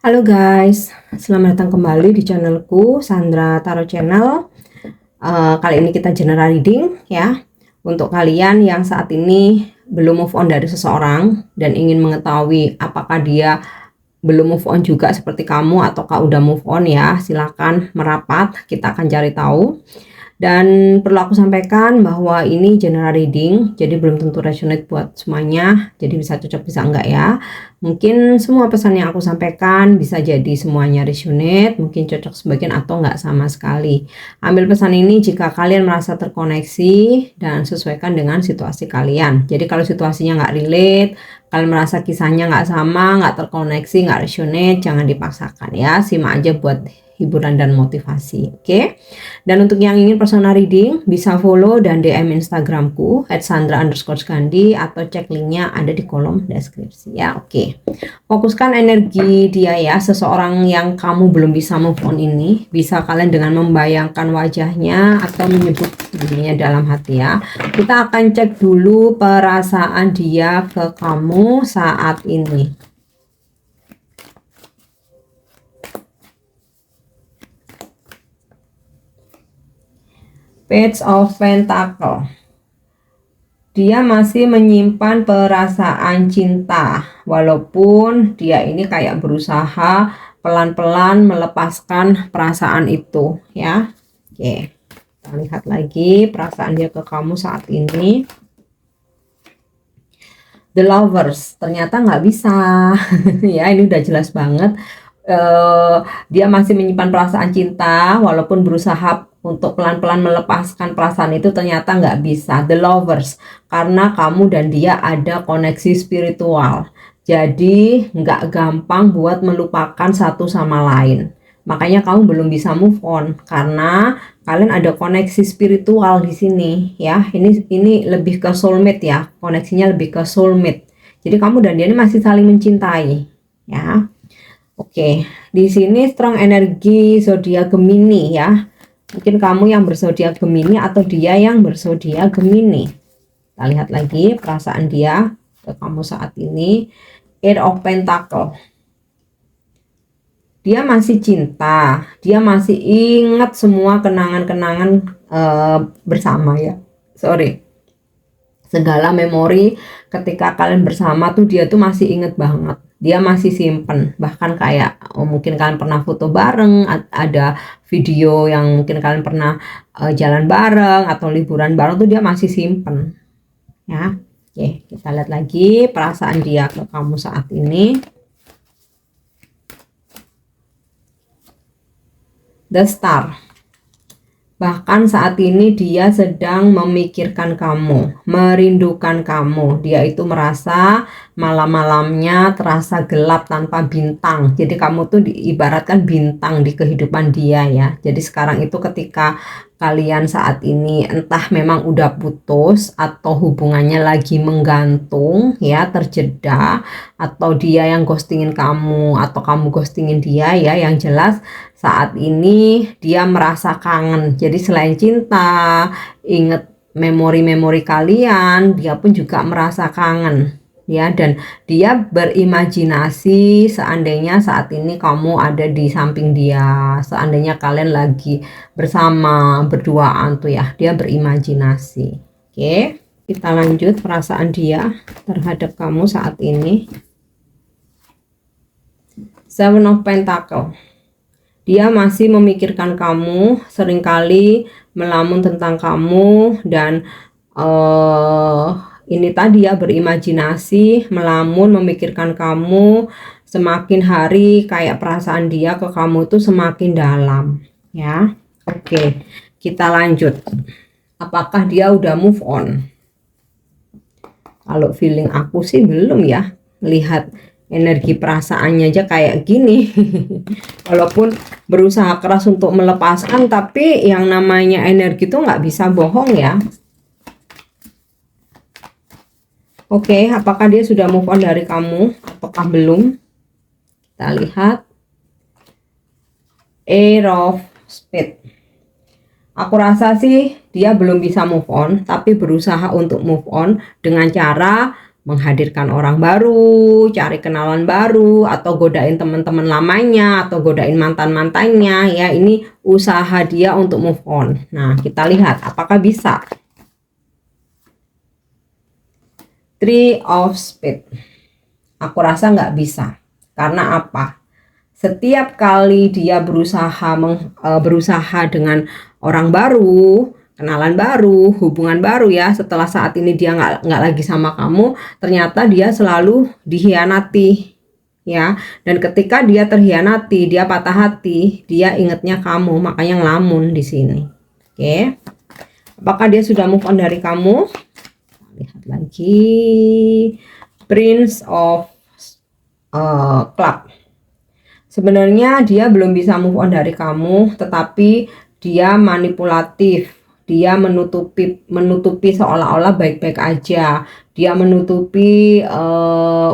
Halo guys, selamat datang kembali di channelku Sandra Tarot Channel. Kali ini kita general reading ya. Untuk kalian yang saat ini belum move on dari seseorang dan ingin mengetahui apakah dia belum move on juga seperti kamu ataukah udah move on ya, silakan merapat, kita akan cari tahu. Dan perlu aku sampaikan bahwa ini general reading, jadi belum tentu resonate buat semuanya, jadi bisa cocok bisa enggak ya. Mungkin semua pesan yang aku sampaikan bisa jadi semuanya resonate, mungkin cocok sebagian atau enggak sama sekali. Ambil pesan ini jika kalian merasa terkoneksi dan sesuaikan dengan situasi kalian. Jadi kalau situasinya enggak relate, kalian merasa kisahnya enggak sama, enggak terkoneksi, enggak resonate, jangan dipaksakan ya, simak aja buat hiburan dan motivasi. Oke. Dan untuk yang ingin personal reading bisa follow dan DM Instagramku @sandra_skandi atau cek linknya ada di kolom deskripsi ya. Oke. Fokuskan energi dia ya, seseorang yang kamu belum bisa move on ini. Bisa kalian dengan membayangkan wajahnya atau menyebut dirinya dalam hati ya. Kita akan cek dulu perasaan dia ke kamu saat ini. Page of Pentacle. Dia masih menyimpan perasaan cinta, walaupun dia ini kayak berusaha pelan-pelan melepaskan perasaan itu ya. Oke, kita lihat lagi perasaan dia ke kamu saat ini. The Lovers, ternyata nggak bisa ya, ini udah jelas banget. Dia masih menyimpan perasaan cinta walaupun berusaha untuk pelan-pelan melepaskan perasaan itu, ternyata nggak bisa. The Lovers, karena kamu dan dia ada koneksi spiritual, jadi nggak gampang buat melupakan satu sama lain. Makanya kamu belum bisa move on karena kalian ada koneksi spiritual di sini ya. Ini lebih ke soulmate ya, koneksinya lebih ke soulmate. Jadi kamu dan dia ini masih saling mencintai ya. Oke, di sini strong energi zodiak Gemini ya. Mungkin kamu yang berzodiak Gemini atau dia yang berzodiak Gemini. Kita lihat lagi perasaan dia ke kamu saat ini. Eight of Pentacle. Dia masih cinta, dia masih ingat semua kenangan-kenangan bersama ya. Segala memori ketika kalian bersama tuh dia tuh masih inget banget. Dia masih simpen, bahkan kayak mungkin kalian pernah foto bareng, ada video yang mungkin kalian pernah jalan bareng atau liburan bareng tuh dia masih simpen ya. Oke, kita lihat lagi perasaan dia ke kamu saat ini. The Star. Bahkan saat ini dia sedang memikirkan kamu, merindukan kamu. Dia itu merasa malam-malamnya terasa gelap tanpa bintang. Jadi kamu tuh diibaratkan bintang di kehidupan dia ya. Jadi sekarang itu ketika kalian saat ini entah memang udah putus atau hubungannya lagi menggantung ya, terjeda, atau dia yang ghostingin kamu atau kamu ghostingin dia ya, yang jelas saat ini dia merasa kangen. Jadi selain cinta, inget memori-memori kalian, dia pun juga merasa kangen ya, dan dia berimajinasi seandainya saat ini kamu ada di samping dia, seandainya kalian lagi bersama berduaan tuh ya, dia berimajinasi. Oke, kita lanjut perasaan dia terhadap kamu saat ini. Seven of Pentacle. Dia masih memikirkan kamu, seringkali melamun tentang kamu, dan ini tadi ya, berimajinasi, melamun, memikirkan kamu. Semakin hari kayak perasaan dia ke kamu itu semakin dalam ya. Oke, kita lanjut. Apakah dia udah move on? Kalau feeling aku sih belum ya. Lihat energi perasaannya aja kayak gini. Walaupun berusaha keras untuk melepaskan, tapi yang namanya energi itu nggak bisa bohong ya. Oke, apakah dia sudah move on dari kamu? Apakah belum? Kita lihat. Ace of Spades. Aku rasa sih dia belum bisa move on, tapi berusaha untuk move on dengan cara menghadirkan orang baru, cari kenalan baru, atau godain teman-teman lamanya, atau godain mantan-mantannya ya. Ini usaha dia untuk move on. Nah, kita lihat apakah bisa. Three of Spades. Aku rasa nggak bisa. Karena apa? Setiap kali dia berusaha dengan orang baru, kenalan baru, hubungan baru ya, setelah saat ini dia nggak lagi sama kamu, ternyata dia selalu dikhianati ya. Dan ketika dia terhianati, dia patah hati, dia ingetnya kamu, makanya ngelamun di sini. Oke, apakah dia sudah move on dari kamu? Lihat lagi, Prince of Club. Sebenarnya dia belum bisa move on dari kamu, tetapi dia manipulatif. Dia menutupi seolah-olah baik-baik aja. Dia menutupi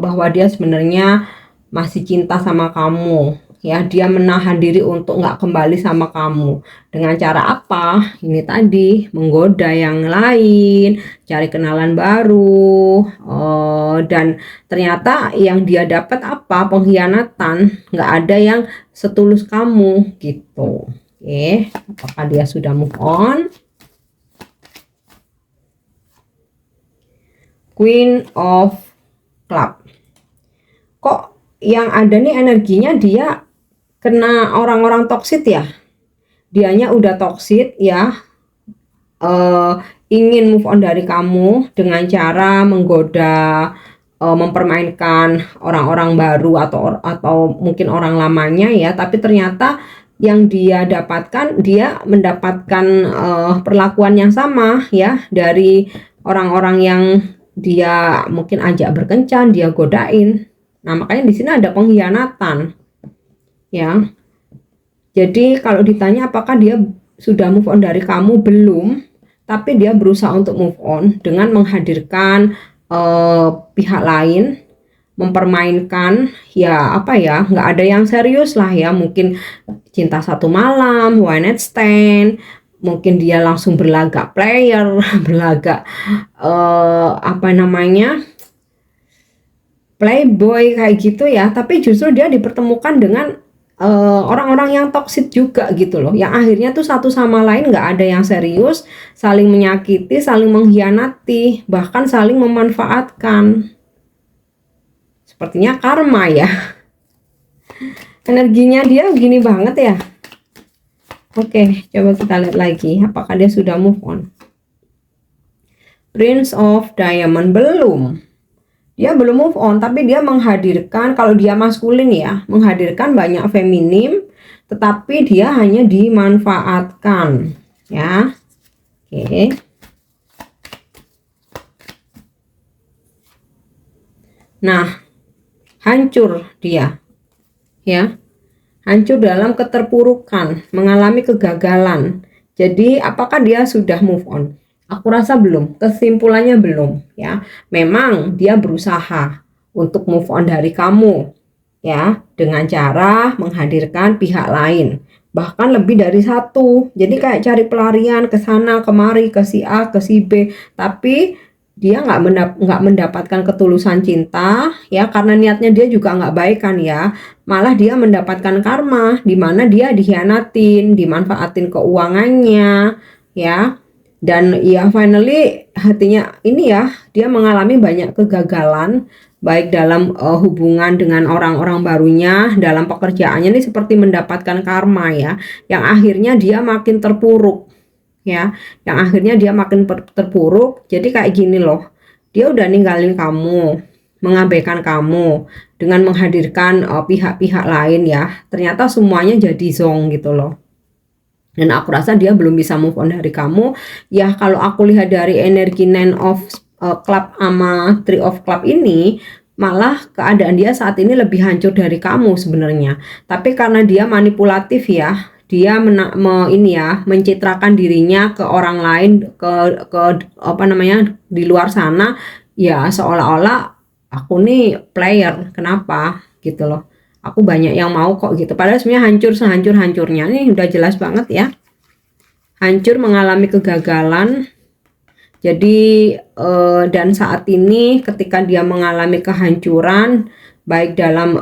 bahwa dia sebenarnya masih cinta sama kamu. Ya, dia menahan diri untuk nggak kembali sama kamu. Dengan cara apa? Ini tadi, menggoda yang lain, cari kenalan baru, dan ternyata yang dia dapat apa? Pengkhianatan. Nggak ada yang setulus kamu gitu. Oke, apakah dia sudah move on? Queen of Club. Kok yang ada nih energinya dia kena orang-orang toksit ya? Dianya udah toksit ya, ingin move on dari kamu dengan cara menggoda, mempermainkan orang-orang baru atau mungkin orang lamanya ya. Tapi ternyata yang dia dapatkan, dia mendapatkan perlakuan yang sama ya dari orang-orang yang dia mungkin ajak berkencan, dia godain. Nah, makanya di sini ada pengkhianatan ya. Jadi kalau ditanya apakah dia sudah move on dari kamu, belum, tapi dia berusaha untuk move on dengan menghadirkan pihak lain, mempermainkan ya, apa ya, nggak ada yang serius lah ya, mungkin cinta satu malam, one night stand, mungkin dia langsung berlagak player, berlagak apa namanya, playboy kayak gitu ya. Tapi justru dia dipertemukan dengan orang-orang yang toksik juga gitu loh, yang akhirnya tuh satu sama lain nggak ada yang serius, saling menyakiti, saling mengkhianati, bahkan saling memanfaatkan. Sepertinya karma ya. Energinya dia gini banget ya. Oke, coba kita lihat lagi apakah dia sudah move on. Prince of Diamond, belum. Dia belum move on, tapi dia menghadirkan, kalau dia maskulin ya, menghadirkan banyak feminim, tetapi dia hanya dimanfaatkan ya. Oke. Nah, hancur dia ya. Hancur dalam keterpurukan, mengalami kegagalan. Jadi apakah dia sudah move on? Aku rasa belum, kesimpulannya belum ya. Memang dia berusaha untuk move on dari kamu ya, dengan cara menghadirkan pihak lain, bahkan lebih dari satu. Jadi kayak cari pelarian ke sana kemari, ke si A, ke si B, tapi dia nggak mendapatkan ketulusan cinta ya, karena niatnya dia juga nggak baik kan ya. Malah dia mendapatkan karma di mana dia dikhianatin, dimanfaatin keuangannya ya. Dan ya finally hatinya ini ya, dia mengalami banyak kegagalan, baik dalam hubungan dengan orang-orang barunya, dalam pekerjaannya ini seperti mendapatkan karma ya, yang akhirnya dia makin terpuruk ya, yang akhirnya dia makin terpuruk. Jadi kayak gini loh, dia udah ninggalin kamu, mengabaikan kamu dengan menghadirkan pihak-pihak lain ya, ternyata semuanya jadi zong gitu loh. Dan aku rasa dia belum bisa move on dari kamu ya. Kalau aku lihat dari energi Nine of Club sama Three of Club ini, malah keadaan dia saat ini lebih hancur dari kamu sebenarnya. Tapi karena dia manipulatif ya, dia mencitrakan dirinya ke orang lain, ke apa namanya, di luar sana ya, seolah-olah aku nih player, kenapa gitu loh, aku banyak yang mau kok gitu. Padahal sebenarnya hancur sehancur-hancurnya. Ini udah jelas banget ya, hancur, mengalami kegagalan Jadi dan saat ini ketika dia mengalami kehancuran baik dalam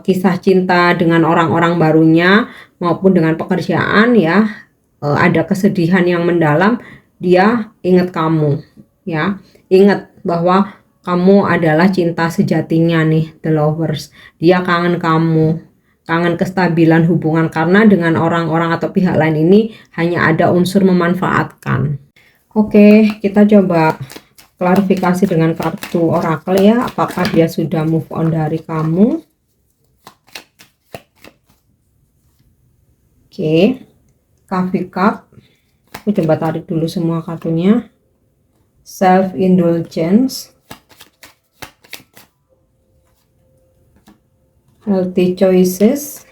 kisah cinta dengan orang-orang barunya maupun dengan pekerjaan ya, ada kesedihan yang mendalam, dia ingat kamu ya, ingat bahwa kamu adalah cinta sejatinya nih, the lovers. Dia kangen kamu, kangen kestabilan hubungan, karena dengan orang-orang atau pihak lain ini hanya ada unsur memanfaatkan. Oke, kita coba klarifikasi dengan kartu oracle ya, apakah dia sudah move on dari kamu. Oke, Coffee Cup. Aku coba tarik dulu semua kartunya. Self indulgence, healthy choices,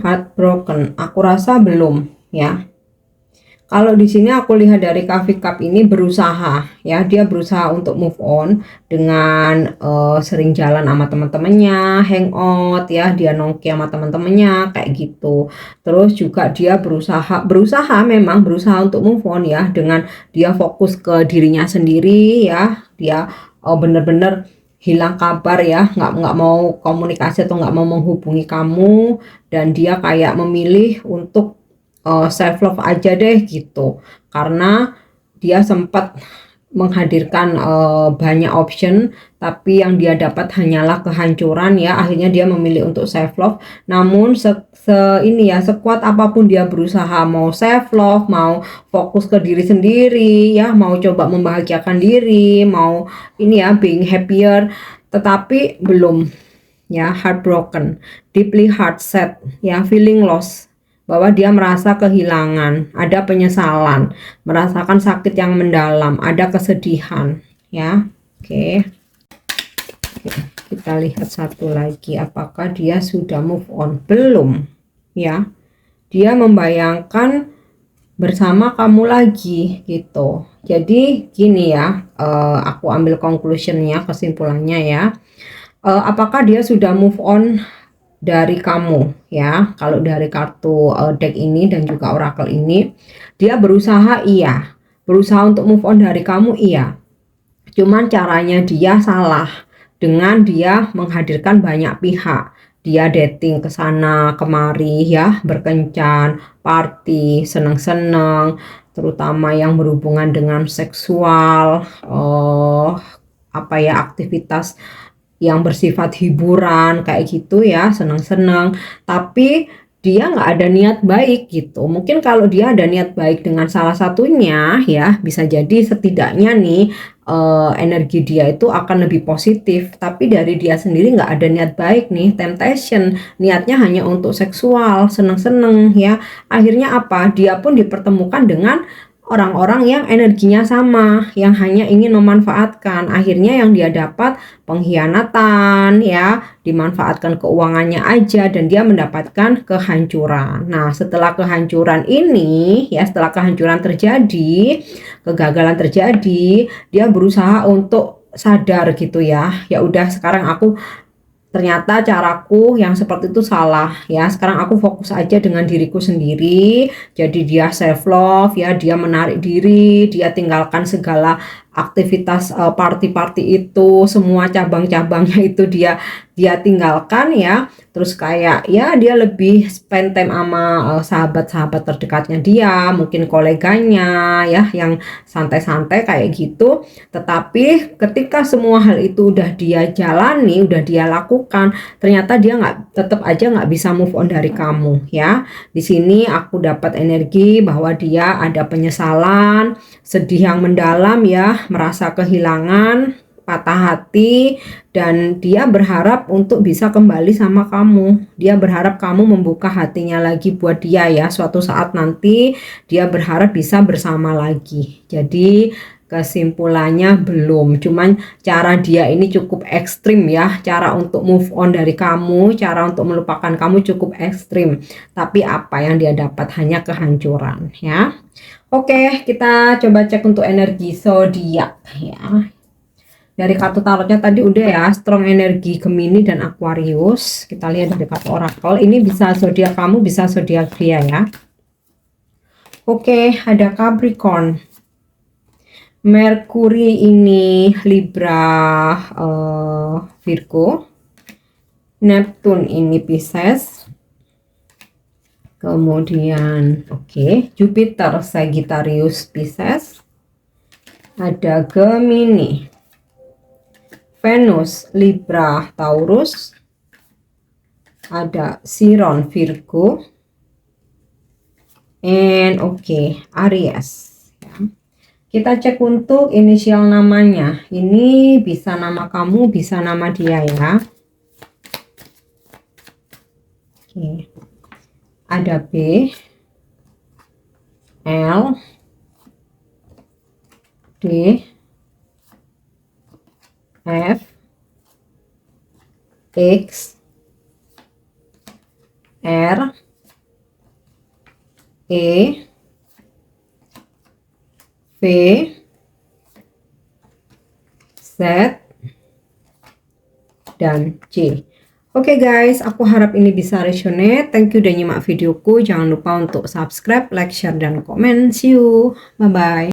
heartbroken. Aku rasa belum ya. Kalau di sini aku lihat dari Coffee Cup ini berusaha ya, dia berusaha untuk move on dengan sering jalan sama teman-temannya, hangout ya, dia nongki sama teman-temannya kayak gitu. Terus juga dia memang berusaha untuk move on ya, dengan dia fokus ke dirinya sendiri ya, dia bener-bener hilang kabar ya, nggak mau komunikasi atau nggak mau menghubungi kamu, dan dia kayak memilih untuk self love aja deh gitu, karena dia sempat menghadirkan banyak option, tapi yang dia dapat hanyalah kehancuran ya. Akhirnya dia memilih untuk self love. Namun sekuat apapun dia berusaha mau self love, mau fokus ke diri sendiri ya, mau coba membahagiakan diri, mau ini ya, being happier, tetapi belum ya, heartbroken, deeply heartset ya, feeling lost, bahwa dia merasa kehilangan, ada penyesalan, merasakan sakit yang mendalam, ada kesedihan ya. Oke, kita lihat satu lagi, apakah dia sudah move on. Belum ya, dia membayangkan bersama kamu lagi gitu. Jadi gini ya, aku ambil conclusionnya, kesimpulannya ya, apakah dia sudah move on dari kamu ya. Kalau dari kartu deck ini dan juga oracle ini, dia berusaha, iya, berusaha untuk move on dari kamu, iya, cuman caranya dia salah dengan dia menghadirkan banyak pihak. Dia dating ke sana kemari ya, berkencan, party, seneng-seneng, terutama yang berhubungan dengan seksual, aktivitas yang bersifat hiburan kayak gitu ya, senang-senang, tapi dia nggak ada niat baik gitu. Mungkin kalau dia ada niat baik dengan salah satunya ya, bisa jadi setidaknya nih energi dia itu akan lebih positif, tapi dari dia sendiri nggak ada niat baik nih, temptation, niatnya hanya untuk seksual, senang-senang ya. Akhirnya apa? Dia pun dipertemukan dengan orang-orang yang energinya sama, yang hanya ingin memanfaatkan. Akhirnya yang dia dapat pengkhianatan ya, dimanfaatkan keuangannya aja, dan dia mendapatkan kehancuran. Nah, setelah kehancuran ini ya, setelah kehancuran terjadi, kegagalan terjadi, dia berusaha untuk sadar gitu ya. Ya udah, sekarang aku ternyata caraku yang seperti itu salah ya, sekarang aku fokus aja dengan diriku sendiri. Jadi dia self love ya, dia menarik diri, dia tinggalkan segala aktivitas party-party itu, semua cabang-cabangnya itu dia tinggalkan ya. Terus kayak ya, dia lebih spend time sama sahabat-sahabat terdekatnya dia, mungkin koleganya ya, yang santai-santai kayak gitu. Tetapi ketika semua hal itu udah dia jalani, udah dia lakukan, ternyata dia tetap aja nggak bisa move on dari kamu ya. Di sini aku dapat energi bahwa dia ada penyesalan, sedih yang mendalam ya, merasa kehilangan, patah hati, dan dia berharap untuk bisa kembali sama kamu. Dia berharap kamu membuka hatinya lagi buat dia ya. Suatu saat nanti dia berharap bisa bersama lagi. Jadi kesimpulannya belum, cuman cara dia ini cukup ekstrim ya. Cara untuk move on dari kamu, cara untuk melupakan kamu cukup ekstrim. Tapi apa yang dia dapat hanya kehancuran ya. Oke, kita coba cek untuk energi zodiak ya. Dari kartu tarotnya tadi udah ya, strong energi Gemini dan Aquarius. Kita lihat dari kartu oracle, ini bisa zodiak kamu, bisa zodiak dia ya. Oke, ada Capricorn, Mercury ini Libra, Virgo, Neptune ini Pisces, kemudian Jupiter Sagittarius Pisces, ada Gemini, Venus Libra Taurus, ada Chiron Virgo, and Aries ya. Kita cek untuk inisial namanya, ini bisa nama kamu, bisa nama dia ya. Ada B, L, D, F, X, R, E, V, Z, dan C. Oke guys, aku harap ini bisa resonate. Thank you udah nyimak videoku. Jangan lupa untuk subscribe, like, share, dan komen. See you. Bye-bye.